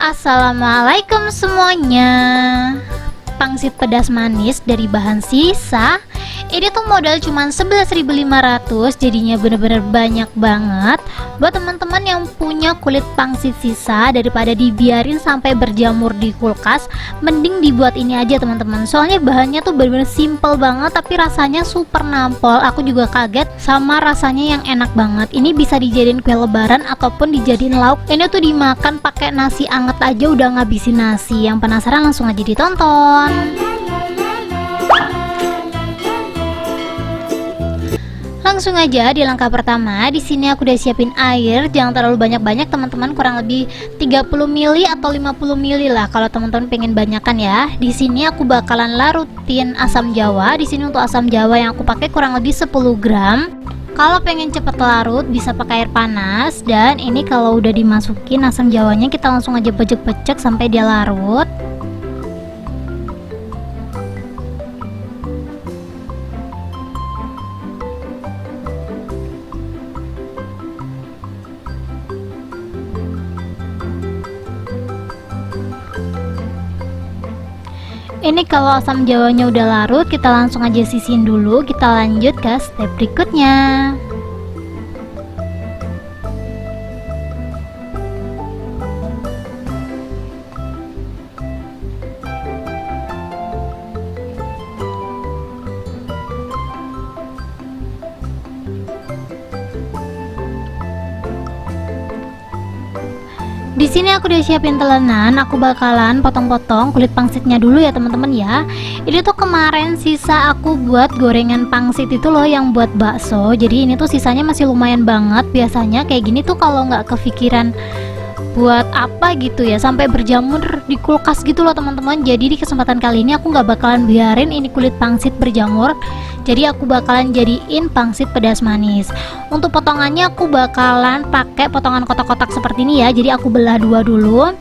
Assalamualaikum semuanya. Pangsit pedas manis dari bahan sisa. Ini tuh modal cuma 11.500, jadinya bener-bener banyak banget. Buat teman-teman yang punya kulit pangsit sisa, daripada dibiarin sampai berjamur di kulkas, mending dibuat ini aja teman-teman. Soalnya bahannya tuh bener-bener simple banget, tapi rasanya super nampol. Aku juga kaget sama rasanya yang enak banget. Ini bisa dijadiin kue lebaran ataupun dijadiin lauk. Ini tuh dimakan pakai nasi anget aja udah ngabisin nasi. Yang penasaran langsung aja ditonton. Langsung aja di langkah pertama. Di sini aku udah siapin air, jangan terlalu banyak-banyak teman-teman, kurang lebih 30 ml atau 50 ml lah kalau teman-teman pengen banyakan ya. Di sini aku bakalan larutin asam jawa. Di sini untuk asam jawa yang aku pakai kurang lebih 10 gram. Kalau pengen cepet larut bisa pakai air panas. Dan ini kalau udah dimasukin asam jawanya, kita langsung aja pecek-pecek sampai dia larut. Ini kalau asam jawanya udah larut, kita langsung aja sisihin dulu. Kita lanjut ke step berikutnya. Di sini aku udah siapin telenan, aku bakalan potong-potong kulit pangsitnya dulu ya teman-teman ya. Ini tuh kemarin sisa aku buat gorengan pangsit itu loh, yang buat bakso. Jadi ini tuh sisanya masih lumayan banget. Biasanya kayak gini tuh kalau nggak kepikiran buat apa gitu ya, sampai berjamur di kulkas gitu loh teman-teman. Jadi di kesempatan kali ini aku nggak bakalan biarin ini kulit pangsit berjamur. Jadi aku bakalan jadiin pangsit pedas manis. Untuk potongannya aku bakalan pakai potongan kotak-kotak seperti ini ya. Jadi aku belah dua dulu.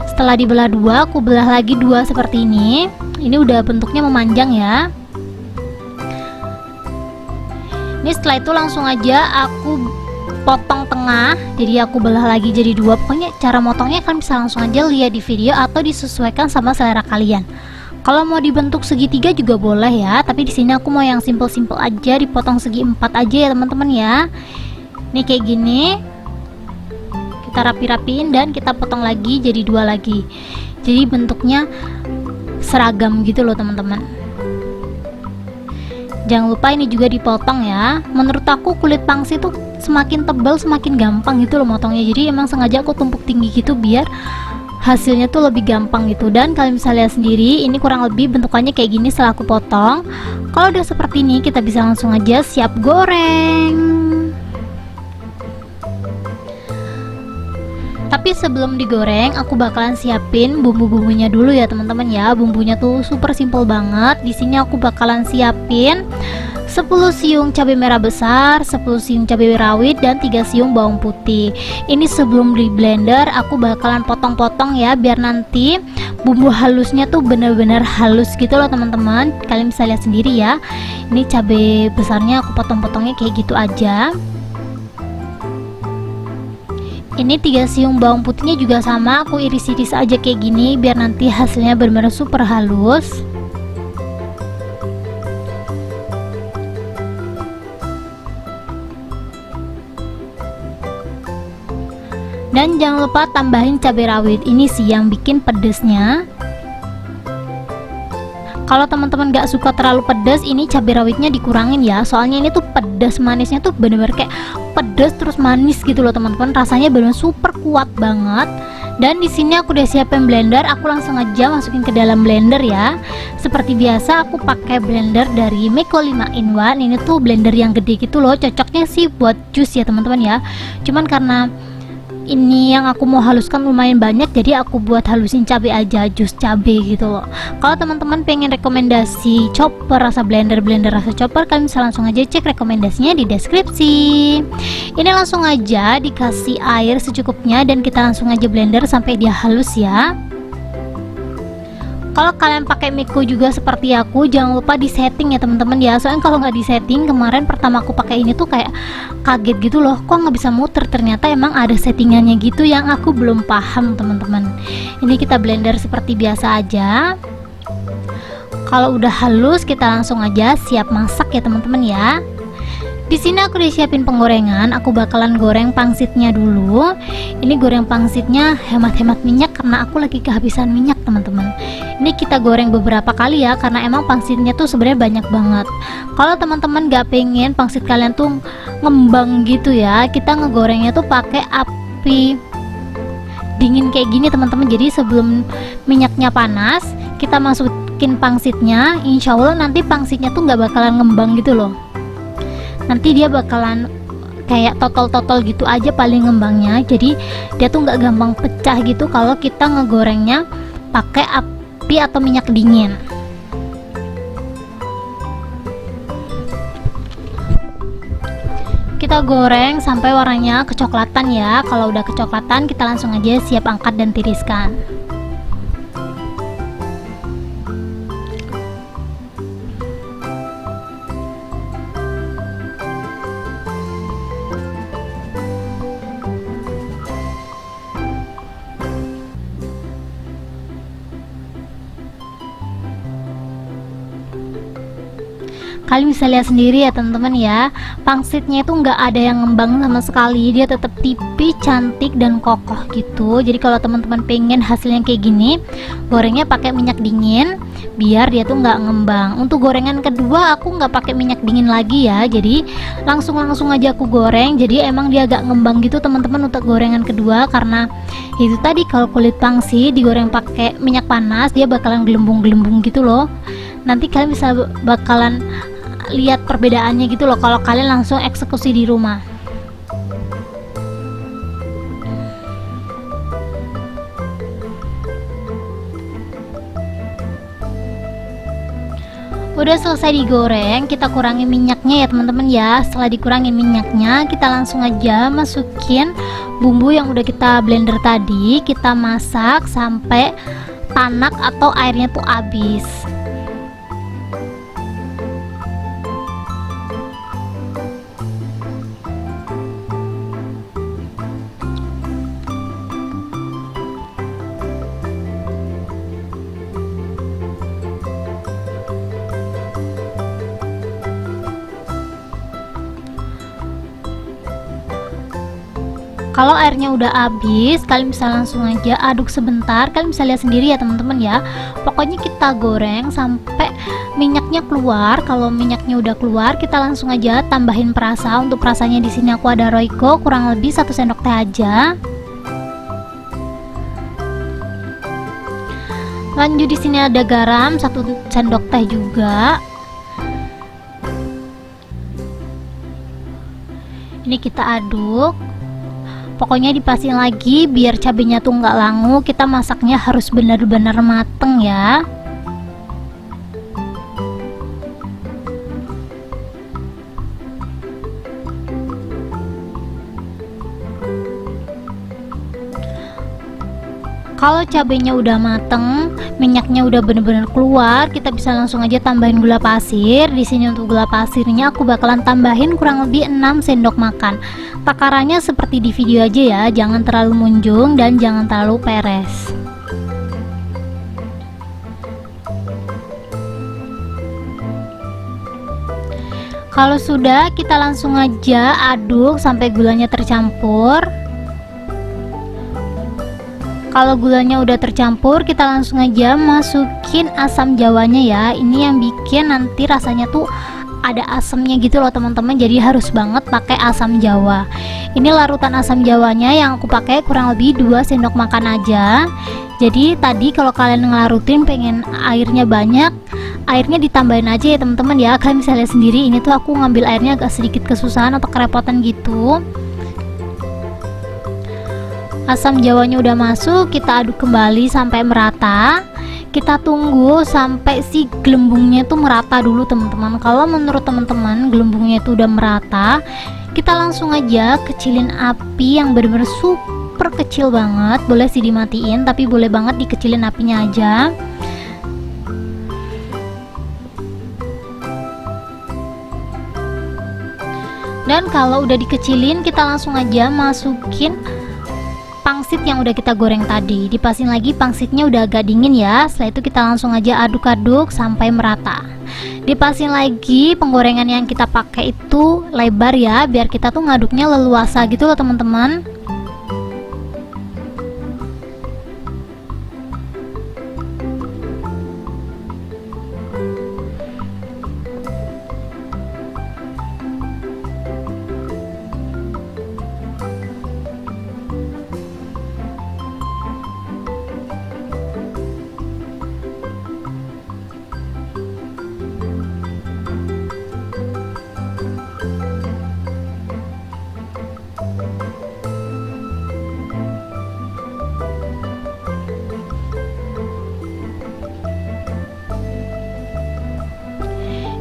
Setelah dibelah dua, aku belah lagi dua seperti ini. Ini udah bentuknya memanjang ya. Ini setelah itu langsung aja aku potong tengah. Jadi aku belah lagi jadi dua. Pokoknya cara motongnya kalian bisa langsung aja lihat di video atau disesuaikan sama selera kalian. Kalau mau dibentuk segitiga juga boleh ya, tapi di sini aku mau yang simple-simple aja, dipotong segi 4 aja ya teman-teman ya. Ini kayak gini. Kita rapi-rapiin dan kita potong lagi jadi dua lagi. Jadi bentuknya seragam gitu loh teman-teman. Jangan lupa ini juga dipotong ya. Menurut aku kulit pangsit tuh semakin tebal semakin gampang gitu loh motongnya. Jadi emang sengaja aku tumpuk tinggi gitu biar hasilnya tuh lebih gampang gitu. Dan kalian bisa lihat sendiri, ini kurang lebih bentukannya kayak gini setelah aku potong. Kalau udah seperti ini, kita bisa langsung aja siap goreng. Tapi sebelum digoreng, aku bakalan siapin bumbu-bumbunya dulu ya teman-teman ya. Bumbunya tuh super simple banget. Di sini aku bakalan siapin 10 siung cabai merah besar, 10 siung cabai rawit, dan 3 siung bawang putih. Ini sebelum di blender aku bakalan potong-potong ya, biar nanti bumbu halusnya tuh bener-bener halus gitu loh teman-teman. Kalian bisa lihat sendiri ya. Ini cabai besarnya aku potong-potongnya kayak gitu aja. Ini 3 siung bawang putihnya juga sama, aku iris-iris aja kayak gini biar nanti hasilnya bener-bener super halus. Dan jangan lupa tambahin cabai rawit, ini sih yang bikin pedesnya. Kalau teman-teman gak suka terlalu pedas, ini cabai rawitnya dikurangin ya. Soalnya ini tuh pedas manisnya tuh bener-bener kayak pedas terus manis gitu loh teman-teman. Rasanya bener-bener super kuat banget. Dan di sini aku udah siapin blender, aku langsung aja masukin ke dalam blender ya. Seperti biasa aku pakai blender dari Meko 5-in-1. Ini tuh blender yang gede gitu loh. Cocoknya sih buat jus ya teman-teman ya. Cuman karena ini yang aku mau haluskan lumayan banyak, jadi aku buat halusin cabai aja, jus cabai gitu loh. Kalau teman-teman pengen rekomendasi chopper rasa blender rasa chopper, kalian bisa langsung aja cek rekomendasinya di deskripsi. Ini langsung aja dikasih air secukupnya dan kita langsung aja blender sampai dia halus ya. Kalau kalian pakai Miko juga seperti aku, jangan lupa di setting ya teman-teman ya. Soalnya kalau nggak di setting, kemarin pertama aku pakai ini tuh kayak kaget gitu loh, kok nggak bisa muter. Ternyata emang ada settingannya gitu yang aku belum paham teman-teman. Ini kita blender seperti biasa aja. Kalau udah halus, kita langsung aja siap masak ya teman-teman ya. Di sini aku udah siapin penggorengan, aku bakalan goreng pangsitnya dulu. Ini goreng pangsitnya hemat-hemat minyak karena aku lagi kehabisan minyak teman-teman. Ini kita goreng beberapa kali ya, karena emang pangsitnya tuh sebenarnya banyak banget. Kalau teman-teman gak pengen pangsit kalian tuh ngembang gitu ya, kita ngegorengnya tuh pakai api dingin kayak gini teman-teman. Jadi sebelum minyaknya panas, kita masukin pangsitnya. Insya Allah nanti pangsitnya tuh gak bakalan ngembang gitu loh. Nanti dia bakalan kayak totol-totol gitu aja paling ngembangnya. Jadi dia tuh nggak gampang pecah gitu kalau kita ngegorengnya pakai api atau minyak dingin. Kita goreng sampai warnanya kecoklatan ya. Kalau udah kecoklatan, kita langsung aja siap angkat dan tiriskan. Kalian bisa lihat sendiri ya teman-teman ya, pangsitnya itu nggak ada yang ngembang sama sekali, dia tetap tipis, cantik dan kokoh gitu. Jadi kalau teman-teman pengen hasilnya kayak gini, gorengnya pakai minyak dingin biar dia tuh nggak ngembang. Untuk gorengan kedua aku nggak pakai minyak dingin lagi ya, jadi langsung aja aku goreng. Jadi emang dia agak ngembang gitu teman-teman untuk gorengan kedua, karena itu tadi kalau kulit pangsit digoreng pakai minyak panas dia bakalan gelembung-gelembung gitu loh. Nanti kalian bisa bakalan lihat perbedaannya gitu loh kalau kalian langsung eksekusi di rumah. Udah selesai digoreng, kita kurangi minyaknya ya teman-teman ya. Setelah dikurangi minyaknya, kita langsung aja masukin bumbu yang udah kita blender tadi. Kita masak sampai tanak atau airnya tuh habis. Kalau airnya udah habis, kalian bisa langsung aja aduk sebentar. Kalian bisa lihat sendiri ya teman-teman ya. Pokoknya kita goreng sampai minyaknya keluar. Kalau minyaknya udah keluar, kita langsung aja tambahin perasa. Untuk perasanya di sini aku ada Royco, kurang lebih 1 sendok teh aja. Lanjut di sini ada garam 1 sendok teh juga. Ini kita aduk. Pokoknya dipasin lagi biar cabenya tuh nggak langu. Kita masaknya harus benar-benar mateng ya. Kalau cabenya udah mateng, minyaknya udah bener-bener keluar, kita bisa langsung aja tambahin gula pasir. Di sini untuk gula pasirnya aku bakalan tambahin kurang lebih 6 sendok makan. Takarannya seperti di video aja ya, jangan terlalu munjung dan jangan terlalu peres. Kalau sudah, kita langsung aja aduk sampai gulanya tercampur. Kalau gulanya udah tercampur, kita langsung aja masukin asam jawanya ya. Ini yang bikin nanti rasanya tuh ada asamnya gitu loh teman-teman. Jadi harus banget pakai asam jawa. Ini larutan asam jawanya yang aku pakai kurang lebih 2 sendok makan aja. Jadi tadi kalau kalian ngelarutin pengen airnya banyak, airnya ditambahin aja ya teman-teman ya. Kalian bisa lihat sendiri, ini tuh aku ngambil airnya agak sedikit kesusahan atau kerepotan gitu. Asam jawanya udah masuk, kita aduk kembali sampai merata. Kita tunggu sampai si gelembungnya itu merata dulu teman-teman. Kalau menurut teman-teman gelembungnya itu udah merata, kita langsung aja kecilin api yang bener-bener super kecil banget. Boleh sih dimatiin, tapi boleh banget dikecilin apinya aja. Dan kalau udah dikecilin, kita langsung aja masukin pangsit yang udah kita goreng tadi. Dipasin lagi pangsitnya udah agak dingin ya. Setelah itu kita langsung aja aduk-aduk sampai merata. Dipasin lagi penggorengan yang kita pakai itu lebar ya, biar kita tuh ngaduknya leluasa gitu loh teman-teman.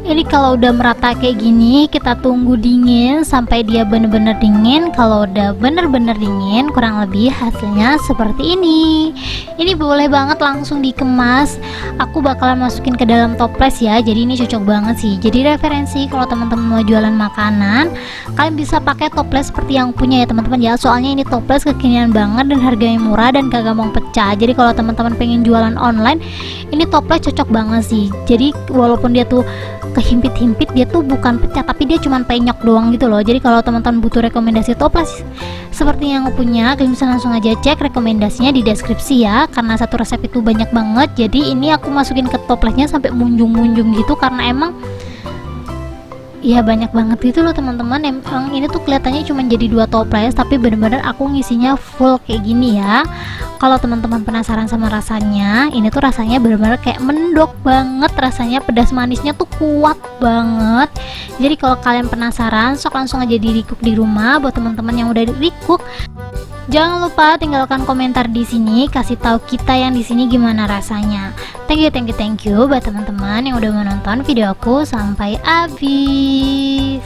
Ini kalau udah merata kayak gini, kita tunggu dingin sampai dia bener-bener dingin. Kalau udah bener-bener dingin, kurang lebih hasilnya seperti ini. Ini boleh banget langsung dikemas. Aku bakalan masukin ke dalam toples ya. Jadi ini cocok banget sih. Jadi referensi kalau teman-teman mau jualan makanan, kalian bisa pakai toples seperti yang punya ya teman-teman ya. Soalnya ini toples kekinian banget dan harganya murah dan gak gampang pecah. Jadi kalau teman-teman pengen jualan online, ini toples cocok banget sih. Jadi walaupun dia tuh kehimpit-himpit, dia tuh bukan pecah tapi dia cuman penyok doang gitu loh. Jadi kalau teman-teman butuh rekomendasi toples seperti yang aku punya, kalian bisa langsung aja cek rekomendasinya di deskripsi ya, karena satu resep itu banyak banget. Jadi ini aku masukin ke toplesnya sampai munjung-munjung gitu karena emang ya banyak banget gitu loh teman-teman. Emang ini tuh kelihatannya cuma jadi 2 toples tapi bener-bener aku ngisinya full kayak gini ya. Kalau teman-teman penasaran sama rasanya, ini tuh rasanya bener-bener kayak mendok banget, rasanya pedas manisnya tuh kuat banget. Jadi kalau kalian penasaran, sok langsung aja di recook di rumah. Buat teman-teman yang udah di recook, jangan lupa tinggalkan komentar di sini, kasih tahu kita yang di sini gimana rasanya. Thank you buat teman-teman yang udah menonton video aku sampai habis.